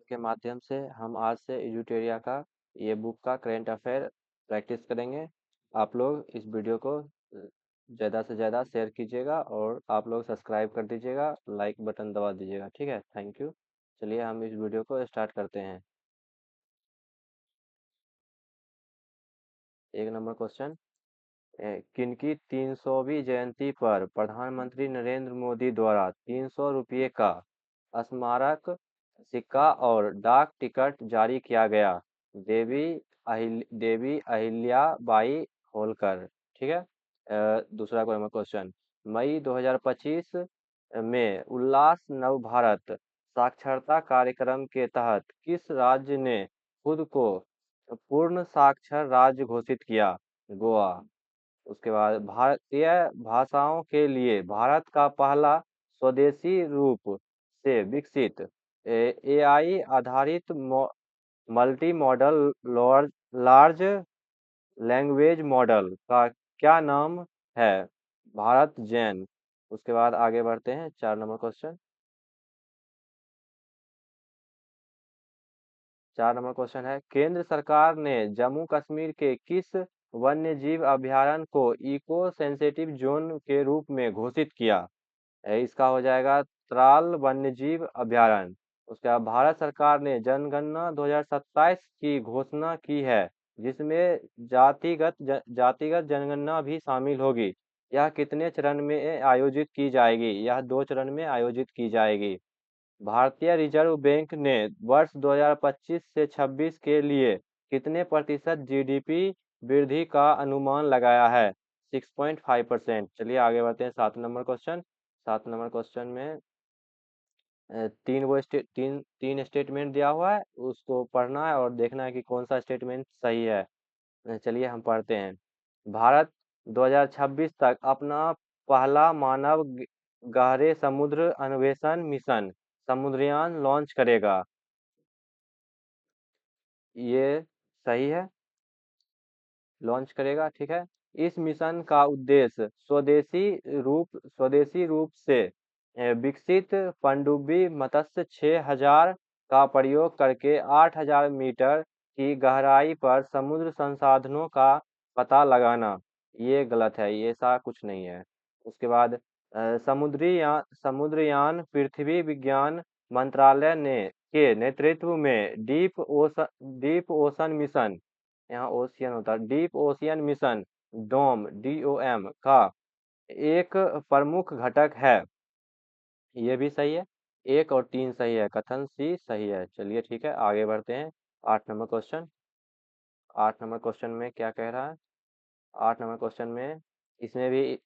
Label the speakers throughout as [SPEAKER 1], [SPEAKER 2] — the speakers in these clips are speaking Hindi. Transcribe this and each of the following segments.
[SPEAKER 1] के माध्यम से हम आज से एजुटेरिया का ये बुक का करेंट अफेयर प्रैक्टिस करेंगे। आप लोग इस वीडियो को ज़्यादा से ज़्यादा शेयर कीजिएगा और आप लोग सब्सक्राइब कर दीजिएगा, लाइक बटन दबा दीजिएगा। ठीक है, थैंक यू। चलिए हम इस वीडियो को स्टार्ट करते हैं। एक नंबर क्वेश्चन, किनकी 300वीं जयंती पर प्रधानमंत्री नरेंद्र मोदी द्वारा 300 रुपये का स्मारक सिक्का और डाक टिकट जारी किया गया? देवी अहिल्याबाई होलकर। ठीक है। दूसरा क्वेश्चन, मई 2025 में उल्लास नव भारत साक्षरता कार्यक्रम के तहत किस राज्य ने खुद को पूर्ण साक्षर राज्य घोषित किया? गोवा। उसके बाद भारतीय भाषाओं के लिए भारत का पहला स्वदेशी रूप से विकसित एआई आधारित multi modal large language model का क्या नाम है? भारत जैन। उसके बाद आगे बढ़ते हैं, 4 नंबर क्वेश्चन। 4 नंबर क्वेश्चन है, केंद्र सरकार ने जम्मू कश्मीर के किस वन्य जीव अभयारण्य को इको सेंसिटिव जोन के रूप में घोषित किया? इसका हो जाएगा त्राल वन्यजीव अभयारण्य। उसके बाद भारत सरकार ने जनगणना 2027 की घोषणा की है, जिसमें जातिगत जनगणना भी शामिल होगी। यह कितने चरण में आयोजित की जाएगी? यह 2 चरण में आयोजित की जाएगी। भारतीय रिजर्व बैंक ने वर्ष 2025 से 26 के लिए कितने प्रतिशत जीडीपी वृद्धि का अनुमान लगाया है? 6.5%। चलिए आगे बढ़ते हैं, 7 नंबर क्वेश्चन। 7 नंबर क्वेश्चन में तीन स्टेटमेंट दिया हुआ है, उसको पढ़ना है और देखना है कि कौन सा स्टेटमेंट सही है। चलिए हम पढ़ते हैं। भारत 2026 तक अपना पहला मानव गहरे समुद्र अन्वेषण मिशन समुद्रयान लॉन्च करेगा। ये सही है, लॉन्च करेगा। ठीक है। इस मिशन का उद्देश्य स्वदेशी रूप से विकसित पनडुब्बी मत्स्य 6000 का प्रयोग करके 8000 मीटर की गहराई पर समुद्र संसाधनों का पता लगाना। ये गलत है, ये ऐसा कुछ नहीं है। उसके बाद समुद्रयान पृथ्वी विज्ञान मंत्रालय ने के नेतृत्व में डीप ओशन मिशन, यहाँ ओशियन होता है, डीप ओशियन मिशन DOM का एक प्रमुख घटक है। ये भी सही है, 1 और 3 सही है, कथन सी सही है। चलिए ठीक है, आगे बढ़ते हैं। 8 नंबर क्वेश्चन। 8 नंबर क्वेश्चन में क्या कह रहा है? 8 नंबर क्वेश्चन में इसमें भी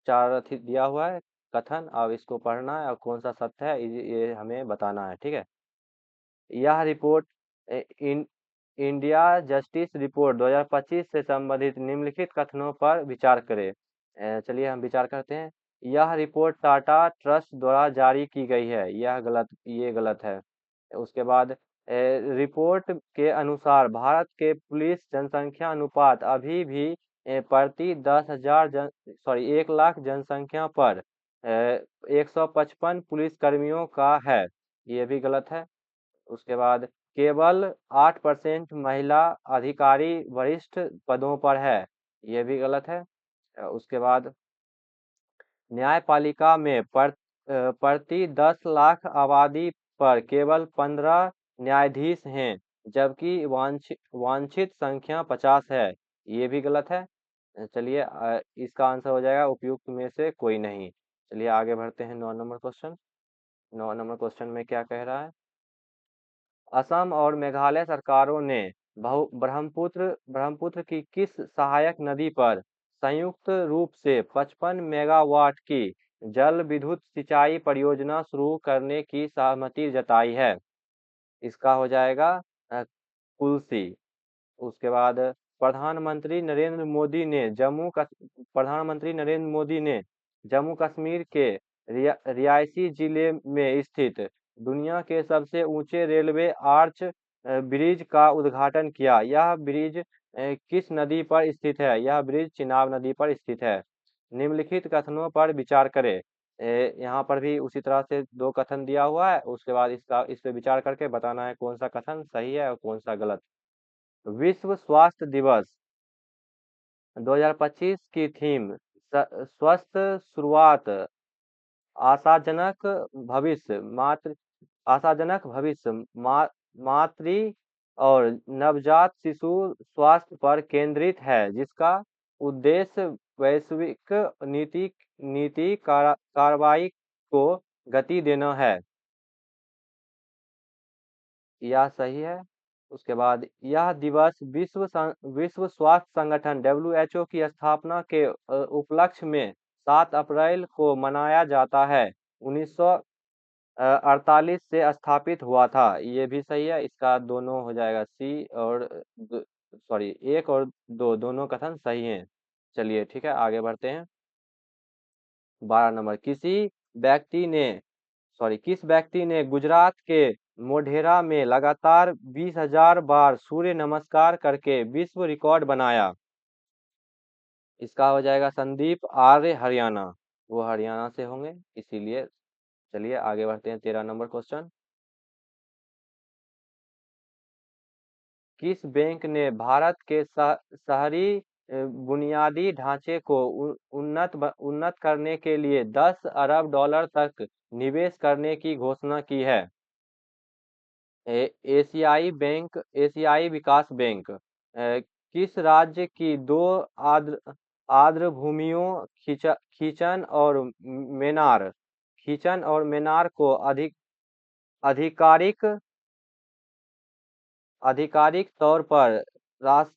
[SPEAKER 1] चार अथी दिया हुआ है कथन। अब इसको पढ़ना है और कौन सा सत्य है ये हमें बताना है। ठीक है। यह रिपोर्ट इंडिया जस्टिस रिपोर्ट 2025 से संबंधित निम्नलिखित कथनों पर विचार करें। चलिए हम विचार करते हैं। यह रिपोर्ट टाटा ट्रस्ट द्वारा जारी की गई है, ये गलत है। उसके बाद रिपोर्ट के अनुसार भारत के पुलिस जनसंख्या अनुपात अभी भी प्रति 1 लाख जनसंख्या पर 155 पुलिस कर्मियों का है। ये भी गलत है। उसके बाद केवल 8% महिला अधिकारी वरिष्ठ पदों पर है। ये भी गलत है। उसके बाद न्यायपालिका में प्रति 10 लाख आबादी पर केवल 15 न्यायाधीश हैं, जबकि वांछित संख्या 50 है। ये भी गलत है। चलिए इसका आंसर हो जाएगा उपयुक्त में से कोई नहीं। चलिए आगे बढ़ते हैं, 9 नंबर क्वेश्चन। 9 नंबर क्वेश्चन में क्या कह रहा है? असम और मेघालय सरकारों ने ब्रह्मपुत्र की किस सहायक नदी पर संयुक्त रूप से 55 मेगावाट की जल विद्युत सिंचाई परियोजना शुरू करने की सहमति जताई है? इसका हो जाएगा कुल्सी। उसके बाद प्रधानमंत्री नरेंद्र मोदी ने जम्मू कश्मीर के रियासी जिले में स्थित दुनिया के सबसे ऊंचे रेलवे आर्च ब्रिज का उद्घाटन किया। यह ब्रिज किस नदी पर स्थित है? यह ब्रिज चिनाब नदी पर स्थित है। निम्नलिखित कथनों पर विचार करें। यहाँ पर भी उसी तरह से दो कथन दिया हुआ है, उसके बाद इस पे विचार करके बताना है कौन सा कथन सही है और कौन सा गलत। विश्व स्वास्थ्य दिवस 2025 की थीम स्वस्थ शुरुआत, आशाजनक भविष्य, आशाजनक भविष्य, मातृ और नवजात शिशु स्वास्थ्य पर केंद्रित है, जिसका उद्देश्य वैश्विक नीति कार्रवाई को गति देना है। यह सही है। उसके बाद यह दिवस विश्व स्वास्थ्य संगठन WHO की स्थापना के उपलक्ष्य में 7 अप्रैल को मनाया जाता है। 1948 से स्थापित हुआ था। ये भी सही है। इसका दोनों हो जाएगा सी और सॉरी, एक और दो दोनों कथन सही हैं। चलिए ठीक है, आगे बढ़ते हैं। 12 नंबर, किस व्यक्ति ने गुजरात के मोढेरा में लगातार 20,000 बार सूर्य नमस्कार करके विश्व रिकॉर्ड बनाया? इसका हो जाएगा संदीप आर्य, हरियाणा। वो हरियाणा से होंगे इसीलिए। चलिए आगे बढ़ते हैं। 13 नंबर क्वेश्चन, किस बैंक ने भारत के शहरी बुनियादी ढांचे को उन्नत करने के लिए 10 अरब डॉलर तक निवेश करने की घोषणा की है? एशियाई विकास बैंक। किस राज्य की दो आर्द्र भूमियों खींचन और मेनार को आधिकारिक आधिकारिक तौर पर रास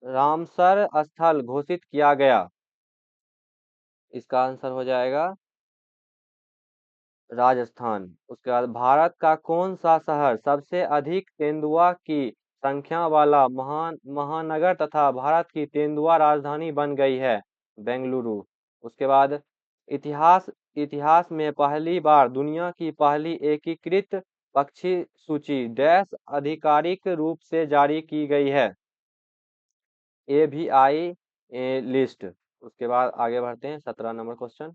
[SPEAKER 1] रामसर स्थल घोषित किया गया? इसका आंसर हो जाएगा राजस्थान। उसके बाद भारत का कौन सा शहर सबसे अधिक तेंदुआ की संख्या वाला महानगर तथा भारत की तेंदुआ राजधानी बन गई है? बेंगलुरु। उसके बाद इतिहास इतिहास में पहली बार दुनिया की पहली एकीकृत पक्षी सूची डैश आधिकारिक रूप से जारी की गई है? AVI list. उसके बाद आगे बढ़ते हैं। 17 नंबर क्वेश्चन,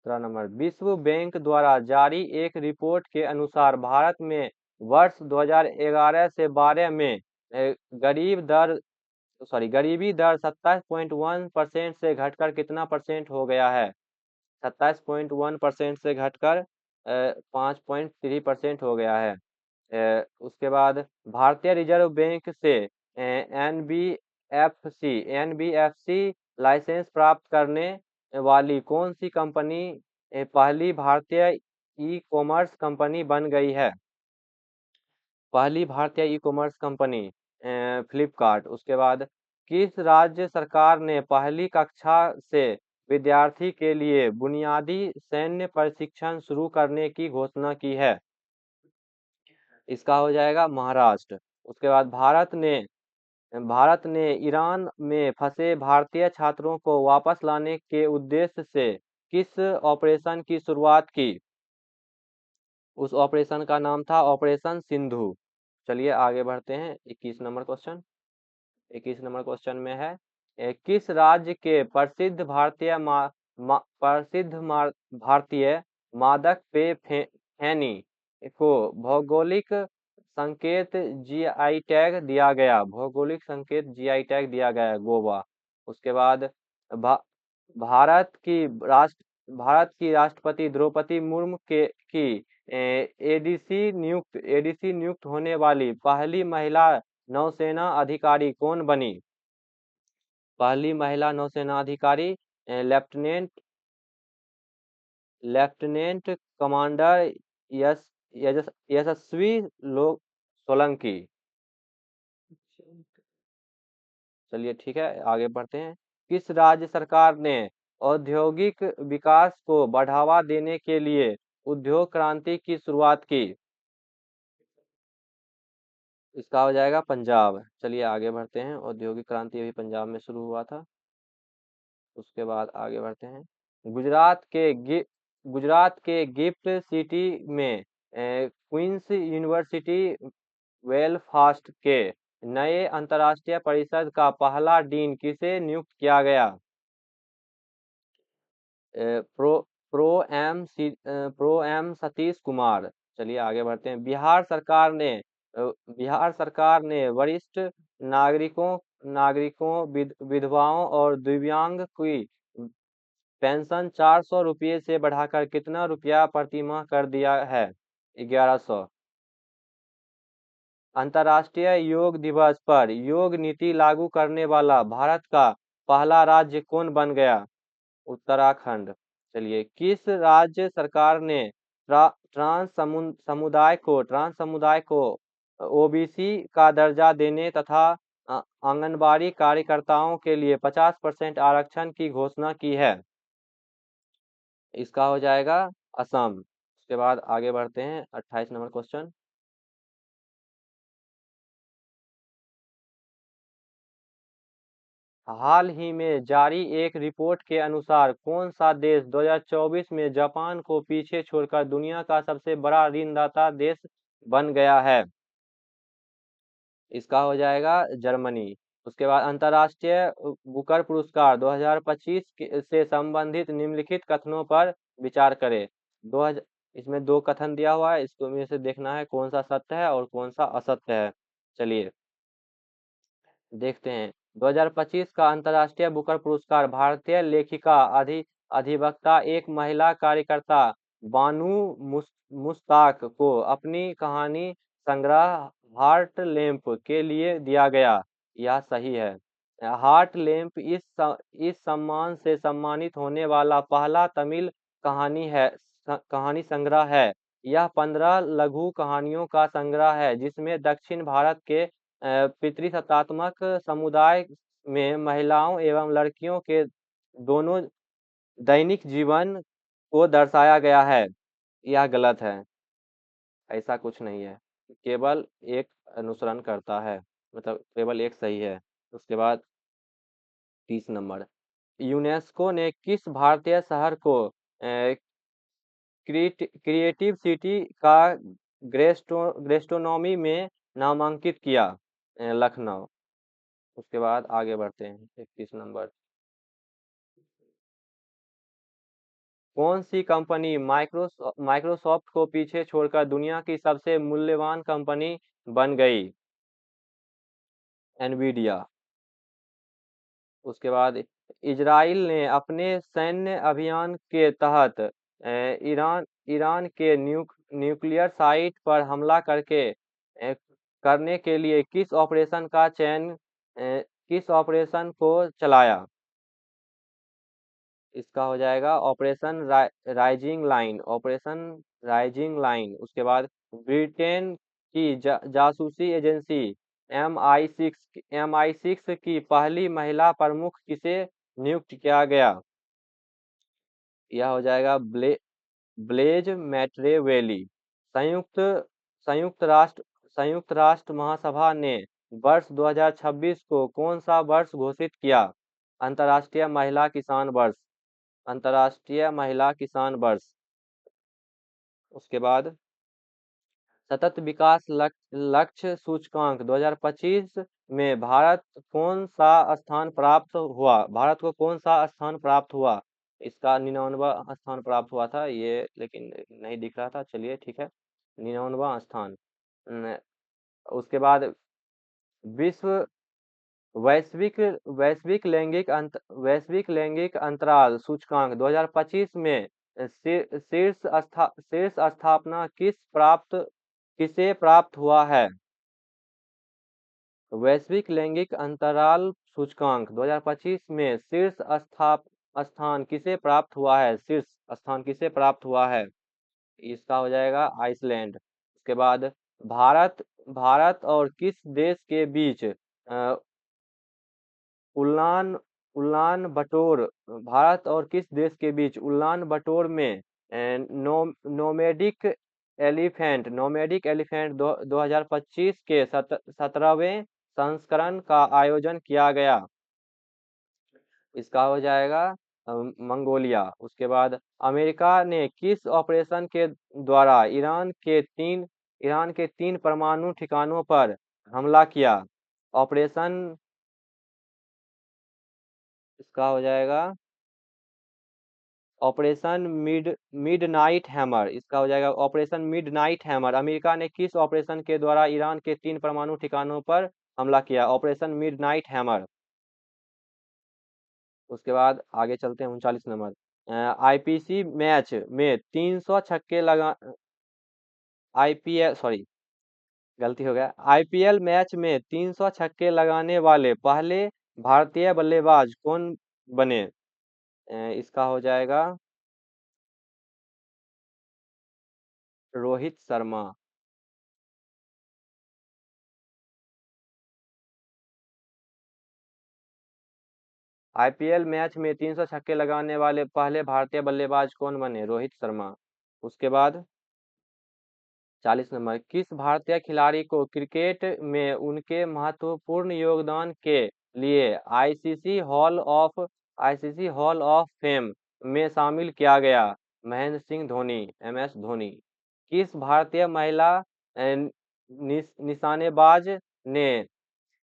[SPEAKER 1] 17 नंबर, विश्व बैंक द्वारा जारी एक रिपोर्ट के अनुसार भारत में वर्ष 2011 से 12 में गरीबी दर 27.1% से घटकर कितना परसेंट हो गया है? 27.1% से घटकर 5.3% हो गया है। उसके बाद भारतीय रिजर्व बैंक से एनबीएफसी लाइसेंस प्राप्त करने वाली कौन सी कंपनी पहली भारतीय ई कॉमर्स कंपनी बन गई है? पहली भारतीय ई कॉमर्स कंपनी फ्लिपकार्ट। उसके बाद किस राज्य सरकार ने पहली कक्षा से विद्यार्थी के लिए बुनियादी सैन्य प्रशिक्षण शुरू करने की घोषणा की है? इसका हो जाएगा महाराष्ट्र। उसके बाद भारत ने ईरान में फंसे भारतीय छात्रों को वापस लाने के उद्देश्य से किस ऑपरेशन की शुरुआत की? उस ऑपरेशन का नाम था ऑपरेशन सिंधु। चलिए आगे बढ़ते हैं। 21 नंबर क्वेश्चन, 21 नंबर क्वेश्चन में है किस राज्य के भारतीय मादक पेय खैनी को भौगोलिक संकेत जीआई टैग दिया गया? भौगोलिक संकेत जीआई टैग दिया गया गोवा। उसके बाद भा, भारत की राष्ट्रपति द्रौपदी मुर्मू की एडीसी नियुक्त होने वाली पहली महिला नौसेना अधिकारी कौन बनी? पहली महिला नौसेना अधिकारी लेफ्टिनेंट कमांडर यशस्वी सोलंकी। चलिए ठीक है, आगे बढ़ते हैं। किस राज्य सरकार ने औद्योगिक विकास को बढ़ावा देने के लिए उद्योग क्रांति की शुरुआत की? इसका हो जाएगा पंजाब। चलिए आगे बढ़ते हैं। औद्योगिक क्रांति अभी पंजाब में शुरू हुआ था। उसके बाद आगे बढ़ते हैं। गुजरात के गिफ्ट सिटी में क्वींस यूनिवर्सिटी बेलफास्ट के नए अंतर्राष्ट्रीय परिषद का पहला डीन किसे नियुक्त किया गया? Pro pro M Satish Kumar. चलिए आगे बढ़ते हैं। बिहार सरकार ने वरिष्ठ नागरिकों विधवाओं और दिव्यांग की पेंशन 400 रुपये से बढ़ाकर कितना रुपया प्रतिमाह कर दिया है? 1100। अंतर्राष्ट्रीय योग दिवस पर योग नीति लागू करने वाला भारत का पहला राज्य कौन बन गया? उत्तराखंड। चलिए, किस राज्य सरकार ने ट्रांस समुदाय को ओबीसी का दर्जा देने तथा आंगनबाड़ी कार्यकर्ताओं के लिए 50% आरक्षण की घोषणा की है? इसका हो जाएगा असम। उसके बाद आगे बढ़ते हैं 28 नंबर क्वेश्चन। हाल ही में जारी एक रिपोर्ट के अनुसार कौन सा देश 2024 में जापान को पीछे छोड़कर दुनिया का सबसे बड़ा ऋणदाता देश बन गया है? इसका हो जाएगा जर्मनी। उसके बाद अंतर्राष्ट्रीय बुकर पुरस्कार 2025 से संबंधित निम्नलिखित कथनों पर विचार करें। इसमें दो कथन दिया हुआ है, इसको में से देखना है कौन सा सत्य है और कौन सा असत्य है। चलिए देखते हैं। 2025 का अंतर्राष्ट्रीय बुकर पुरस्कार भारतीय लेखिका अधिवक्ता एक महिला कार्यकर्ता बानू मुश्ताक को अपनी कहानी संग्रह हार्ट लैम्प के लिए दिया गया। यह सही है। हार्ट लैम्प इस सम्मान से सम्मानित होने वाला पहला तमिल कहानी संग्रह है। यह 15 लघु कहानियों का संग्रह है जिसमें दक्षिण भारत के पितृसत्तात्मक समुदाय में महिलाओं एवं लड़कियों के दोनों दैनिक जीवन को दर्शाया गया है। यह गलत है, ऐसा कुछ नहीं है। केवल एक अनुसरण करता है, मतलब केवल एक सही है। उसके बाद 30 नंबर। यूनेस्को ने किस भारतीय शहर को क्रिएटिव सिटी का ग्रेस्टोनॉमी में नामांकित किया? लखनऊ। उसके बाद आगे बढ़ते हैं 31 नंबर। कौन सी कंपनी माइक्रोसॉफ्ट को पीछे छोड़कर दुनिया की सबसे मूल्यवान कंपनी बन गई? एनवीडिया। उसके बाद इजराइल ने अपने सैन्य अभियान के तहत ईरान के न्यूक्लियर साइट पर हमला करने के लिए किस ऑपरेशन को चलाया? इसका हो जाएगा ऑपरेशन राइजिंग लाइन। उसके बाद ब्रिटेन की जासूसी एजेंसी MI6 की पहली महिला प्रमुख किसे नियुक्त किया गया? यह हो जाएगा ब्लेज मैट्रेवेली। संयुक्त संयुक्त राष्ट्र महासभा ने वर्ष 2026 को कौन सा वर्ष घोषित किया? अंतर्राष्ट्रीय महिला किसान वर्ष। अंतर्राष्ट्रीय महिला किसान वर्ष। उसके बाद सतत विकास लक्ष्य सूचकांक 2025 में भारत को कौन सा स्थान प्राप्त हुआ? इसका 99वां स्थान प्राप्त हुआ था ये, लेकिन नहीं दिख रहा था। चलिए ठीक है, 99वां स्थान। उसके बाद विश्व वैश्विक लैंगिक अंतराल सूचकांक 2025 में शीर्ष स्थापना किसे प्राप्त हुआ है? वैश्विक लैंगिक अंतराल सूचकांक 2025 में स्थान किसे प्राप्त हुआ है? शीर्ष स्थान किसे प्राप्त हुआ है? इसका हो जाएगा आइसलैंड। उसके बाद भारत और किस देश के बीच उलान बटोर में नोमैडिक एलिफेंट 2025 के 17वें संस्करण का आयोजन किया गया? इसका हो जाएगा मंगोलिया। उसके बाद अमेरिका ने किस ऑपरेशन के द्वारा ईरान के 3 परमाणु ठिकानों पर हमला किया? ऑपरेशन इसका हो जाएगा ऑपरेशन मिडनाइट हैमर। इसका हो जाएगा ऑपरेशन मिडनाइट हैमर। अमेरिका ने किस ऑपरेशन के द्वारा ईरान के 3 परमाणु ठिकानों पर हमला किया? Operation midnight hammer. उसके बाद आगे चलते हैं 39 नंबर। आईपीसी मैच में 300 छक्के लगा आईपीएल सॉरी गलती हो गया। आईपीएल मैच में 300 छक्के लगाने वाले पहले भारतीय बल्लेबाज कौन बने? इसका हो जाएगा रोहित शर्मा। आईपीएल मैच में 300 छक्के लगाने वाले पहले भारतीय बल्लेबाज कौन बने? रोहित शर्मा। उसके बाद 40 नंबर, किस भारतीय खिलाड़ी को क्रिकेट में उनके महत्वपूर्ण योगदान के लिए आईसीसी हॉल ऑफ फेम में शामिल किया गया? महेंद्र सिंह धोनी, एमएस धोनी। किस भारतीय महिला निशानेबाज ने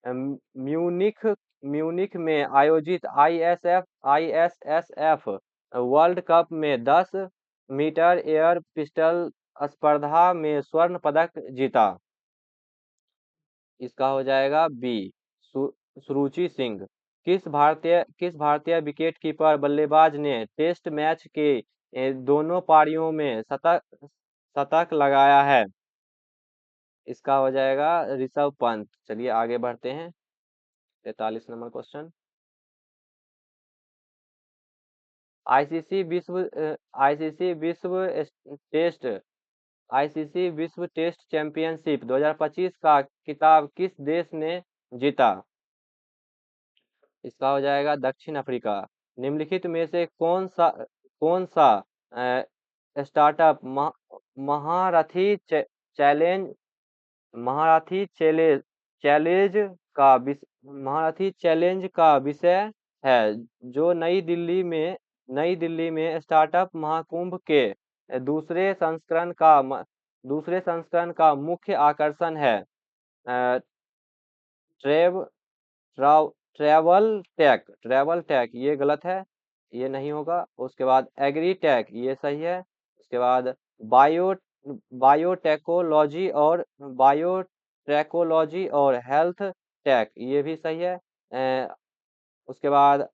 [SPEAKER 1] म्यूनिख म्यूनिख में आयोजित आईएसएसएफ वर्ल्ड कप में 10 मीटर एयर पिस्टल स्पर्धा में स्वर्ण पदक जीता? इसका हो जाएगा बी सुरुचि सिंह। किस भारतीय विकेटकीपर बल्लेबाज ने टेस्ट मैच के दोनों पारियों में शतक शतक लगाया है? इसका हो जाएगा ऋषभ पंत। चलिए आगे बढ़ते हैं 43 नंबर क्वेश्चन। आईसीसी विश्व आईसीसी विश्व टेस्ट आईसीसी विश्व टेस्ट चैंपियनशिप 2025 का खिताब किस देश ने जीता? इसका हो जाएगा दक्षिण अफ्रीका। निम्नलिखित में से कौन सा स्टार्टअप चैलेंज महारथी चैलेंज चैलेंज महारथी चैलेंज का विषय है, जो नई दिल्ली में स्टार्टअप महाकुंभ के दूसरे संस्करण का मुख्य आकर्षण है? अ, ट्रेव ट्रैवल टेक ये गलत है, ये नहीं होगा। उसके बाद एग्री टेक ये सही है। उसके बाद बायो बायोटेक्नोलॉजी और हेल्थ टेक ये भी सही है। उसके बाद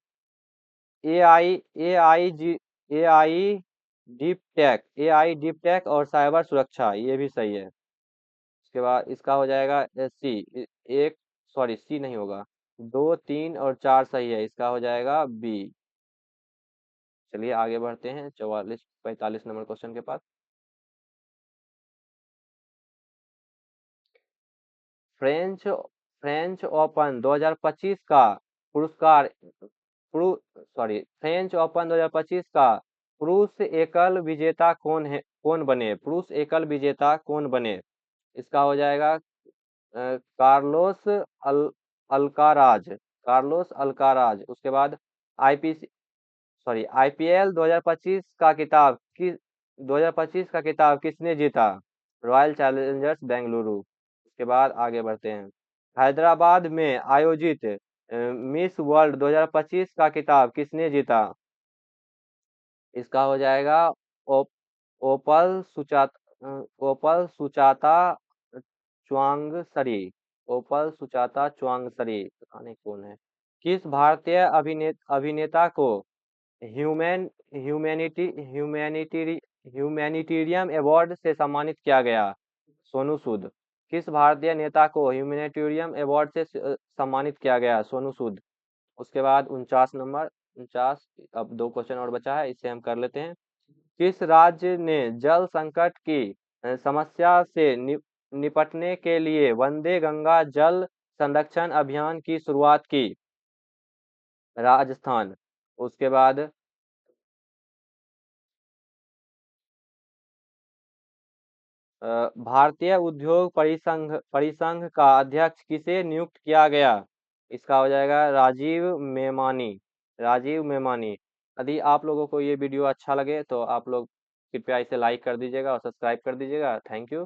[SPEAKER 1] ए आई डीप टेक और साइबर सुरक्षा ये भी सही है। उसके बाद इसका हो जाएगा सी एक सॉरी सी नहीं होगा, 2 3 और 4 सही है। इसका हो जाएगा बी। चलिए आगे बढ़ते हैं 45 नंबर क्वेश्चन के पास। फ्रेंच फ्रेंच ओपन 2025 का पुरस्कार फ्रेंच ओपन 2025 का पुरुष एकल विजेता कौन बने? इसका हो जाएगा कार्लोस अल अल्काराज कार्लोस अल्काराज। उसके बाद आईपीसी आईपीएल 2025 का किताब किसने जीता? Royal Challengers Bengaluru. उसके बाद आगे बढ़ते हैं। हैदराबाद में आयोजित मिस वर्ल्ड 2025 का किताब किसने जीता? इसका हो जाएगा ओ, ओपल सुचाता च्वांगसरी। ओपल सुचाता च्वांगसरी पता नहीं कौन है। किस भारतीय अभिनेता को human humanity humanity humanitarian award से सम्मानित किया गया? सोनू सूद। किस भारतीय नेता को ह्यूमैनिटेरियन अवार्ड से सम्मानित किया गया? सोनू सूद। उसके बाद 49 अब 2 क्वेश्चन और बचा है, इसे हम कर लेते हैं। किस राज्य ने जल संकट की समस्या से निपटने के लिए वंदे गंगा जल संरक्षण अभियान की शुरुआत की? राजस्थान। उसके बाद भारतीय उद्योग परिसंघ का अध्यक्ष किसे नियुक्त किया गया? इसका हो जाएगा राजीव मेमानी। यदि आप लोगों को ये वीडियो अच्छा लगे तो आप लोग कृपया इसे लाइक कर दीजिएगा और सब्सक्राइब कर दीजिएगा। Thank you.